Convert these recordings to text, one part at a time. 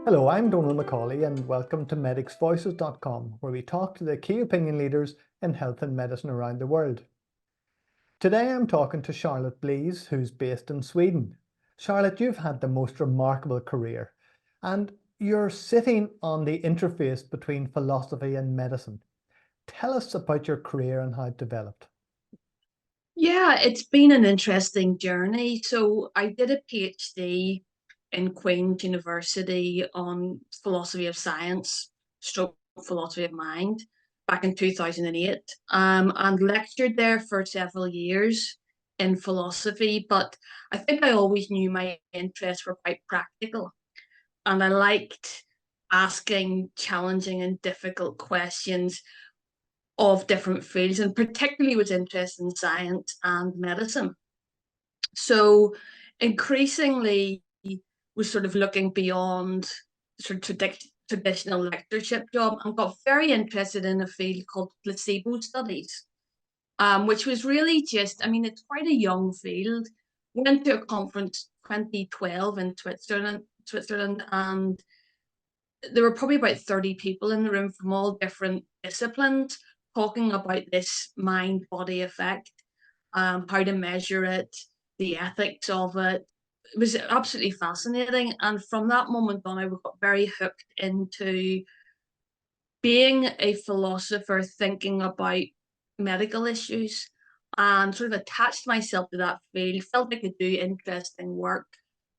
Hello, I'm Donal Macaulay and welcome to medicsvoices.com, where we talk to the key opinion leaders in health and medicine around the world. Today I'm talking to Charlotte Blease, who's based in Sweden. Charlotte, you've had the most remarkable career and you're sitting on the interface between philosophy and medicine. Tell us about your career and how it developed. Yeah, it's been an interesting journey. So I did a PhD in Queen's University on philosophy of science, stroke philosophy of mind back in 2008, and lectured there for several years in philosophy. But I think I always knew my interests were quite practical, and I liked asking challenging and difficult questions of different fields, and particularly was interested in science and medicine. So increasingly was sort of looking beyond sort of traditional lectureship job and got very interested in a field called placebo studies, which was really just, I mean, it's quite a young field. Went to a conference 2012 in Switzerland, and there were probably about 30 people in the room from all different disciplines talking about this mind-body effect, how to measure it, the ethics of it. It was absolutely fascinating. And from that moment on, I got very hooked into being a philosopher, thinking about medical issues, and sort of attached myself to that field, felt I could do interesting work,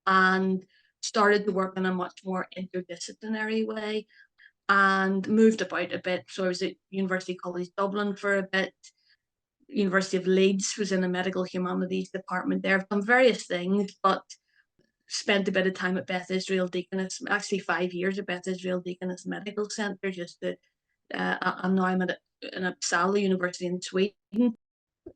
and started to work in a much more interdisciplinary way and moved about a bit. So I was at University College Dublin for a bit. University of Leeds, was in the medical humanities department there. I've done various things, but spent a bit of time at Beth Israel Deaconess, actually 5 years at Beth Israel Deaconess Medical Centre. And now I'm at in Uppsala University in Sweden.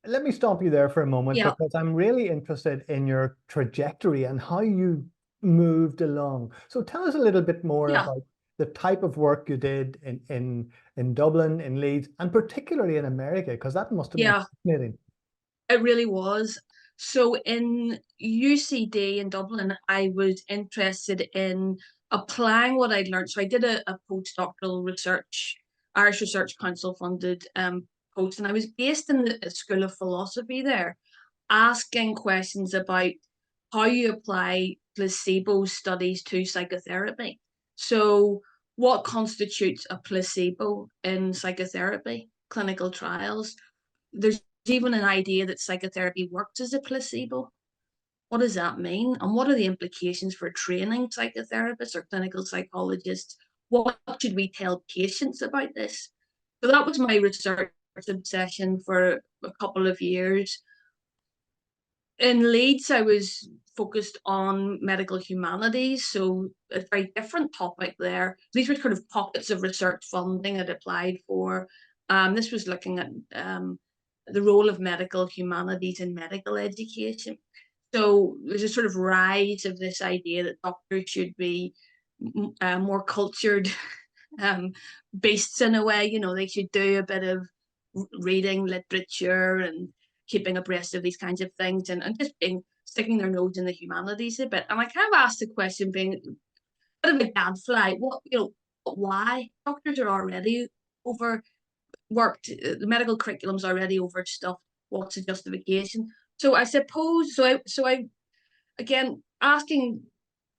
Let me stop you there for a moment Yeah, because I'm really interested in your trajectory and how you moved along. So tell us a little bit more yeah, about the type of work you did in Dublin, in Leeds, and particularly in America, because that must have been yeah. fascinating. It really was. So in UCD in Dublin, I was interested in applying what I'd learned. So I did a postdoctoral research, Irish Research Council funded post, and I was based in the School of Philosophy there, asking questions about how you apply placebo studies to psychotherapy. So what constitutes a placebo in psychotherapy, clinical trials? There's even an idea that psychotherapy works as a placebo. What does that mean? And what are the implications for training psychotherapists or clinical psychologists? What should we tell patients about this? So that was my research obsession for a couple of years. In Leeds, I was focused on medical humanities, so a very different topic there. These were sort of pockets of research funding I'd applied for. This was looking at the role of medical humanities in medical education. So there's a sort of rise of this idea that doctors should be more cultured um, beasts in a way. You know, they should do a bit of reading literature and keeping abreast of these kinds of things, and just being sticking their nose in the humanities a bit. And I kind of asked the question, being a bit of a gadfly, why doctors are already overworked, the medical curriculum's already overstuffed. What's the justification? So I suppose so I again asking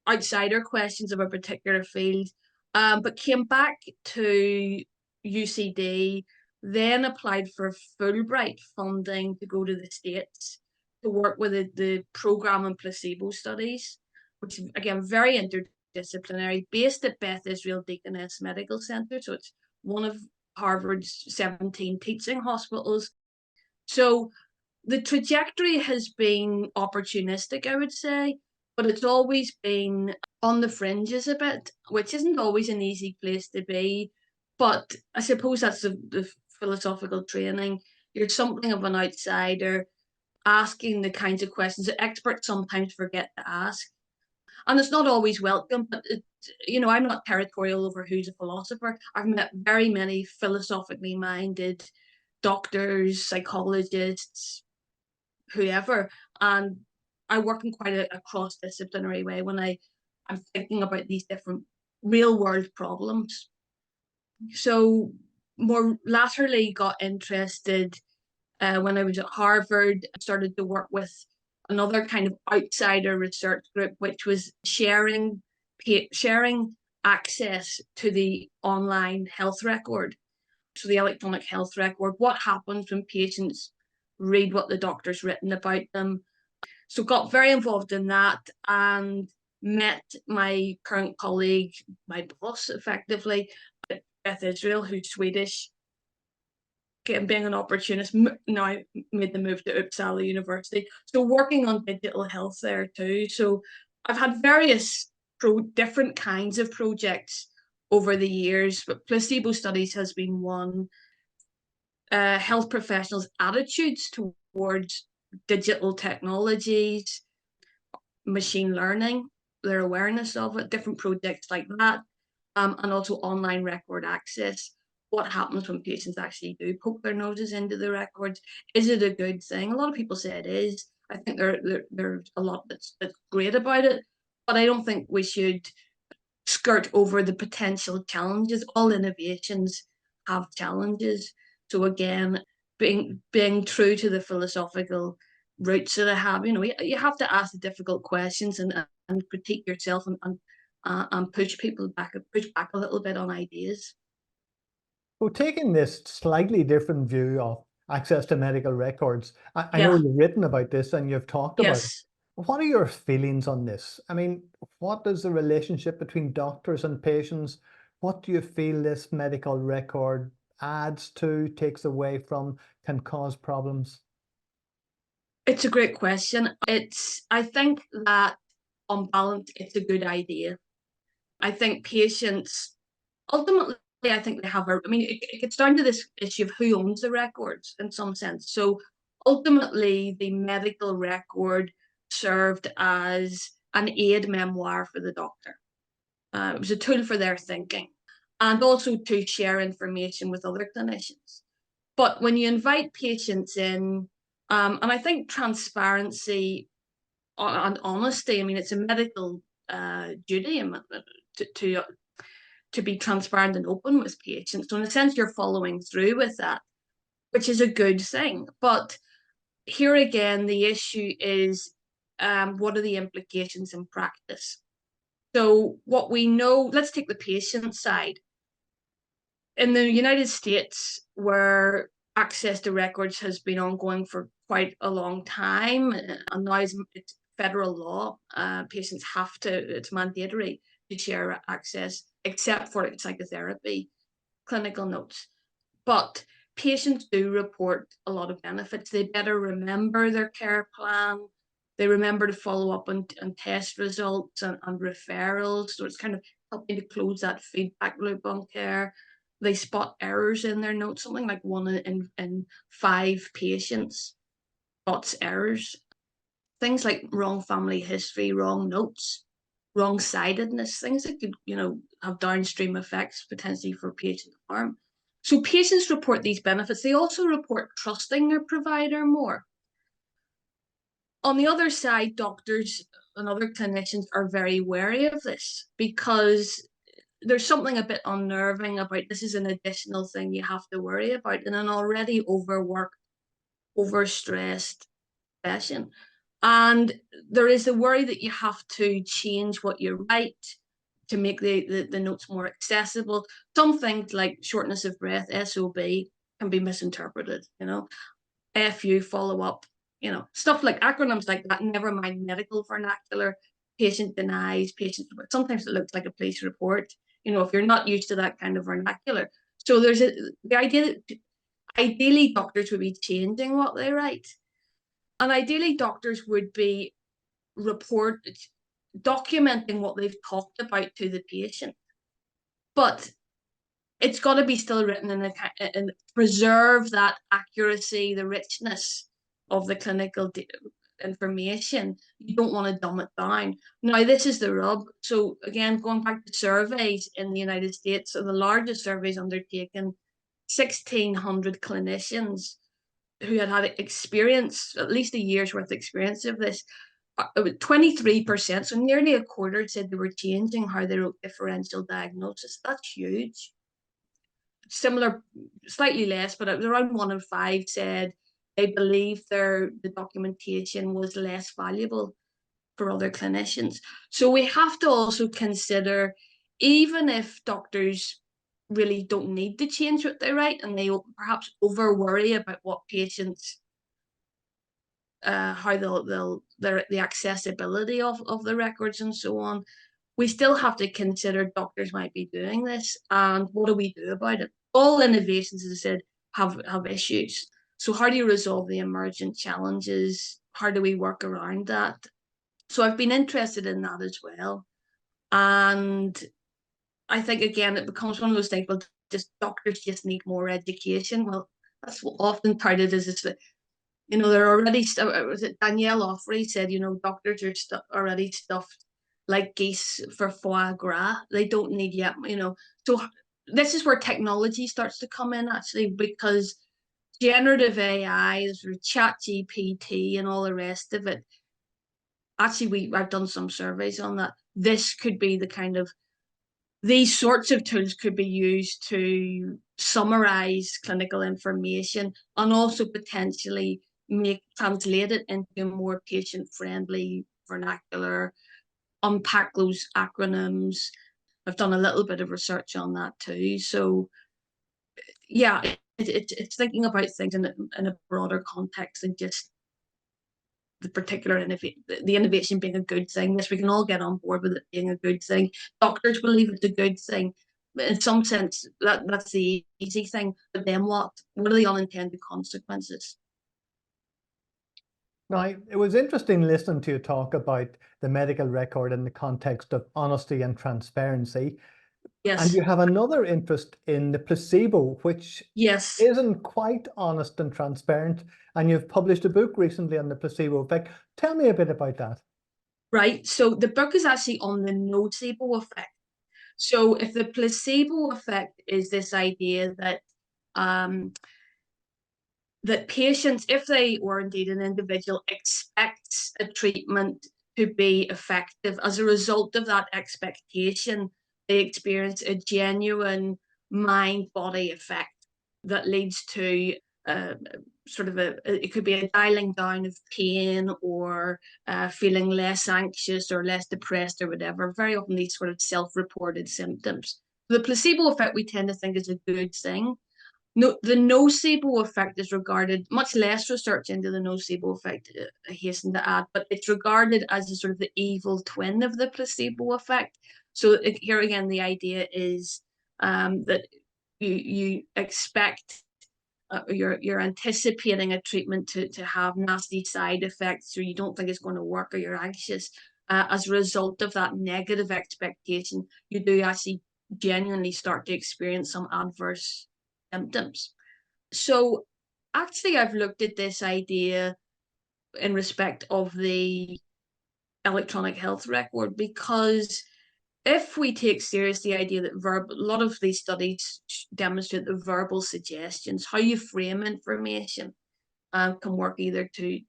outsider questions of a particular field, but came back to UCD, then applied for Fulbright funding to go to the States to work with the program in placebo studies, which is again very interdisciplinary, based at Beth Israel Deaconess Medical Centre. So it's one of Harvard's 17 teaching hospitals. So the trajectory has been opportunistic, I would say, but it's always been on the fringes a bit, which isn't always an easy place to be. But I suppose that's the philosophical training. You're something of an outsider, asking the kinds of questions that experts sometimes forget to ask. And it's not always welcome, but I'm not territorial over who's a philosopher. I've met very many philosophically minded doctors, psychologists, whoever. And I work in quite a cross-disciplinary way when I'm thinking about these different real world problems. So more latterly got interested when I was at Harvard. I started to work with another kind of outsider research group, which was sharing access to the online health record, so the electronic health record. What happens when patients read what the doctor's written about them? So got very involved in that and met my current colleague, my boss, effectively, Beth Israel, who's Swedish, being an opportunist, now made the move to Uppsala University. So working on digital health there too. So I've had various different kinds of projects over the years, but placebo studies has been one. Health professionals' attitudes towards digital technologies, machine learning, their awareness of it, different projects like that, and also online record access. What happens when patients actually do poke their noses into the records? Is it a good thing? A lot of people say it is. I think there's a lot that's great about it, but I don't think we should skirt over the potential challenges. All innovations have challenges. So again, being true to the philosophical roots that I have, you have to ask the difficult questions and critique yourself and push back a little bit on ideas. So taking this slightly different view of access to medical records, I know Yeah. you've written about this and you've talked about it. Yes. What are your feelings on this? I mean, what is the relationship between doctors and patients? What do you feel this medical record adds to, takes away from, can cause problems? It's a great question. I think that on balance, it's a good idea. I think patients ultimately, I think they have I mean, it gets down to this issue of who owns the records in some sense. So ultimately, the medical record served as an aid memoir for the doctor. It was a tool for their thinking and also to share information with other clinicians. But when you invite patients in, and I think transparency and honesty, I mean, it's a medical duty to to be transparent and open with patients. So in a sense, you're following through with that, which is a good thing. But here again, the issue is what are the implications in practice? So what we know, let's take the patient side. In the United States, where access to records has been ongoing for quite a long time, and now it's federal law, patients have to, it's mandatory to share access, except for psychotherapy clinical notes. But patients do report a lot of benefits. They better remember their care plan. They remember to follow up on test results and referrals. So it's kind of helping to close that feedback loop on care. They spot errors in their notes. Something like 1 in 5 patients spots errors. Things like wrong family history, wrong notes, wrong-sidedness, things that could, have downstream effects potentially for patient harm. So patients report these benefits. They also report trusting their provider more. On the other side, doctors and other clinicians are very wary of this because there's something a bit unnerving about this is an additional thing you have to worry about in an already overworked, overstressed profession. And there is the worry that you have to change what you write to make the notes more accessible. Some things like shortness of breath, SOB, can be misinterpreted, FU, follow up, stuff like acronyms like that, never mind medical vernacular, patient denies, patient, sometimes it looks like a police report, if you're not used to that kind of vernacular. So there's the idea that ideally doctors would be changing what they write. And ideally doctors would be documenting what they've talked about to the patient. But it's got to be still written and preserve that accuracy, the richness of the clinical information. You don't want to dumb it down. Now, this is the rub. So again, going back to surveys in the United States, so the largest surveys undertaken, 1,600 clinicians who had experience, at least a year's worth of experience of this, 23%, so nearly a quarter, said they were changing how they wrote differential diagnosis. That's huge. Similar, slightly less, but it was around 1 in 5 said they believed the documentation was less valuable for other clinicians. So we have to also consider, even if doctors really don't need to change what they write and they perhaps over worry about what patients, how the accessibility of the records and so on, we still have to consider doctors might be doing this, and what do we do about it? All innovations, as I said, have issues. So how do you resolve the emergent challenges? How do we work around that? So I've been interested in that as well. And I think, again, it becomes one of those things, well, just doctors just need more education. Well, that's what often touted as it's that, they're already, was it Danielle Offrey said, doctors are already stuffed like geese for foie gras. They don't need yet, So this is where technology starts to come in, actually, because generative AI, through chat GPT and all the rest of it, actually I've done some surveys on that. This could be these sorts of tools could be used to summarize clinical information and also potentially translate it into more patient-friendly vernacular, unpack those acronyms. I've done a little bit of research on that too. So yeah, it's thinking about things in a broader context than just the particular the innovation being a good thing. Yes, we can all get on board with it being a good thing. Doctors believe it's a good thing. In some sense, that's the easy thing. But then what? What are the unintended consequences? Now, it was interesting listening to you talk about the medical record in the context of honesty and transparency. And Yes. you have another interest in the placebo, which Yes. isn't quite honest and transparent. And you've published a book recently on the placebo effect. Tell me a bit about that. Right. So the book is actually on the nocebo effect. So if the placebo effect is this idea um, that patients, if they, or indeed an individual, expects a treatment to be effective, as a result of that expectation, they experience a genuine mind-body effect that leads to it could be a dialing down of pain, or feeling less anxious or less depressed or whatever. Very often these sort of self-reported symptoms. The placebo effect we tend to think is a good thing. No, the nocebo effect is regarded, much less research into the nocebo effect, I hasten to add, but it's regarded as a sort of the evil twin of the placebo effect. So here again, the idea is that you expect, you're anticipating a treatment to have nasty side effects, or you don't think it's going to work, or you're anxious. As a result of that negative expectation, you do actually genuinely start to experience some adverse symptoms. So actually, I've looked at this idea in respect of the electronic health record, because if we take seriously the idea that a lot of these studies demonstrate that verbal suggestions, how you frame information, can work either to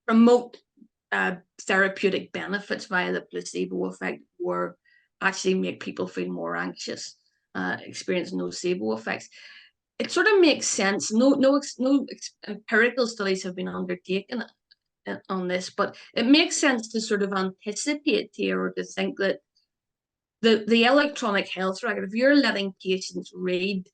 promote therapeutic benefits via the placebo effect, or actually make people feel more anxious, experience nocebo effects. It sort of makes sense. No empirical studies have been undertaken on this, but it makes sense to sort of anticipate here, or to think that the electronic health record, if you're letting patients read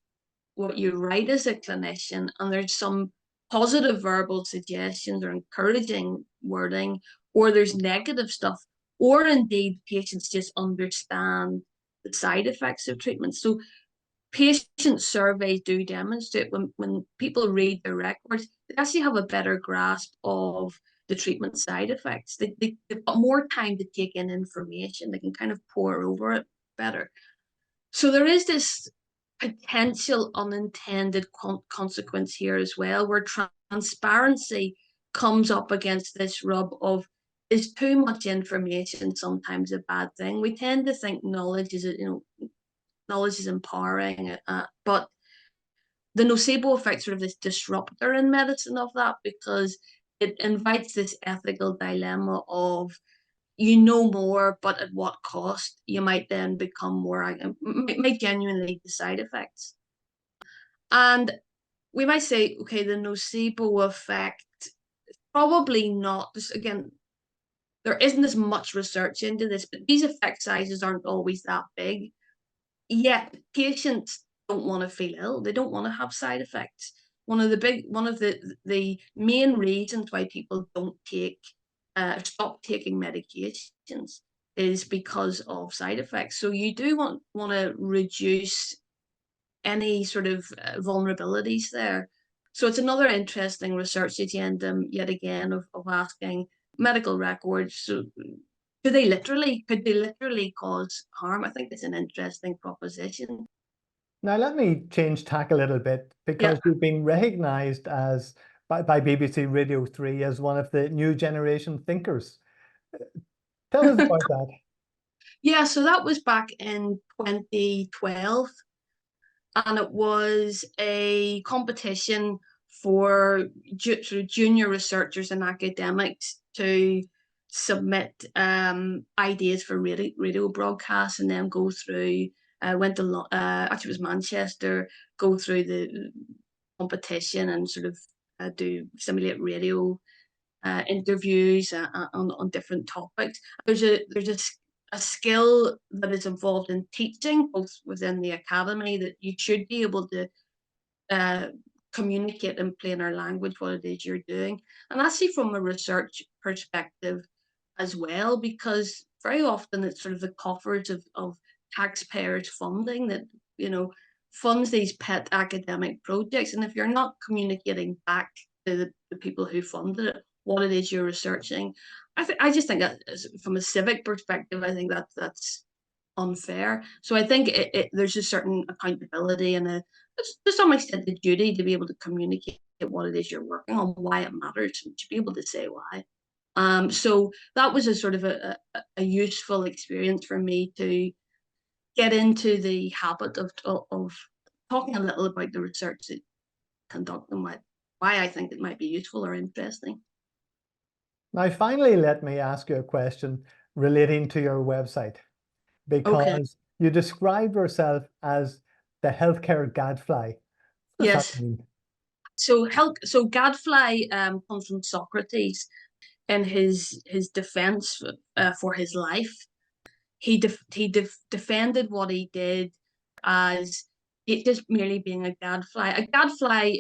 what you write as a clinician, and there's some positive verbal suggestions or encouraging wording, or there's negative stuff, or indeed patients just understand the side effects of treatment. So patient surveys do demonstrate when people read their records, they actually have a better grasp of the treatment side effects. They've got more time to take in information. They can kind of pore over it better. So there is this potential unintended consequence here as well, where transparency comes up against this rub of, is too much information sometimes a bad thing? We tend to think knowledge is empowering, but the nocebo effect, sort of this disruptor in medicine of that, because it invites this ethical dilemma of you know more, but at what cost? You might then become more, might genuinely lead to side effects. And we might say, okay, the nocebo effect, probably not. This, again, there isn't as much research into this, but these effect sizes aren't always that big. Yet patients don't want to feel ill. They don't want to have side effects. One of the main reasons why people don't stop taking medications is because of side effects. So you do want to reduce any sort of vulnerabilities there. So it's another interesting research addendum, yet again, of asking medical records. So could they literally cause harm? I think it's an interesting proposition. Now, let me change tack a little bit, Yeah. because you've been recognized as by BBC Radio 3 as one of the new generation thinkers. Tell us about that. Yeah, so that was back in 2012, and it was a competition for sort of junior researchers and academics to submit ideas for radio broadcasts, and then go through. Went to actually it was Manchester. Go through the competition and sort of do simulate radio interviews on different topics. There's a skill that is involved in teaching, both within the academy, that you should be able to uh, communicate in plainer language what it is you're doing, and actually from a research perspective as well, because very often it's sort of the coffers of taxpayers' funding that you know funds these pet academic projects, and if you're not communicating back to the people who funded it what it is you're researching, I just think that from a civic perspective, I think that's unfair. So I think there's a certain accountability and to some extent the duty to be able to communicate what it is you're working on, why it matters, and to be able to say why. So that was a sort of a useful experience for me to get into the habit of talking a little about the research that conduct and why I think it might be useful or interesting. Now, finally, let me ask you a question relating to your website, Okay. because you describe yourself as the healthcare gadfly. What does that Yes. mean? So gadfly comes from Socrates in his defense for his life. Defended what he did as it just merely being a gadfly. A gadfly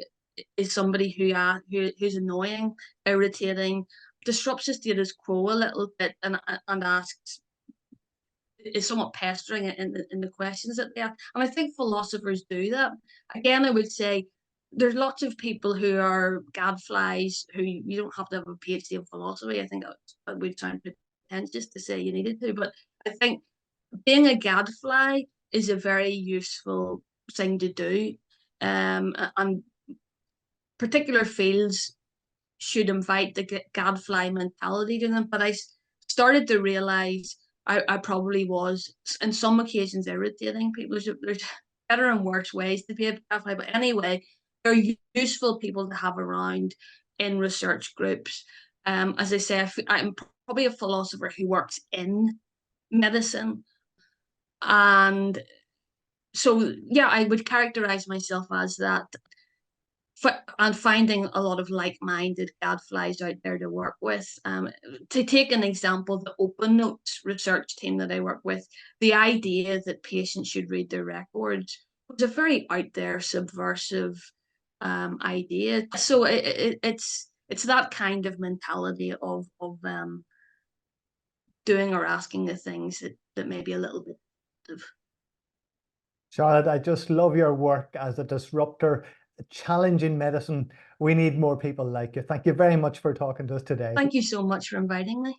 is somebody who's annoying, irritating, disrupts the status quo a little bit, and asks is somewhat pestering in the questions that they ask. And I think philosophers do that. Again, I would say there's lots of people who are gadflies who you don't have to have a PhD in philosophy. I think that would sound pretentious to say you needed to, but I think being a gadfly is a very useful thing to do. And particular fields should invite the gadfly mentality to them. But I started to realize I probably was, in some occasions, irritating people. There's better and worse ways to be a gadfly. But anyway, they're useful people to have around in research groups. As I say, I'm probably a philosopher who works in medicine. And so, yeah, I would characterize myself as that, and finding a lot of like-minded gadflies out there to work with. To take an example, the Open Notes research team that I work with, the idea that patients should read their records was a very out there, subversive idea. So it's that kind of mentality of doing or asking the things that may be a little bit. Charlotte, I just love your work as a disruptor, challenging medicine. We need more people like you. Thank you very much for talking to us today. Thank you so much for inviting me.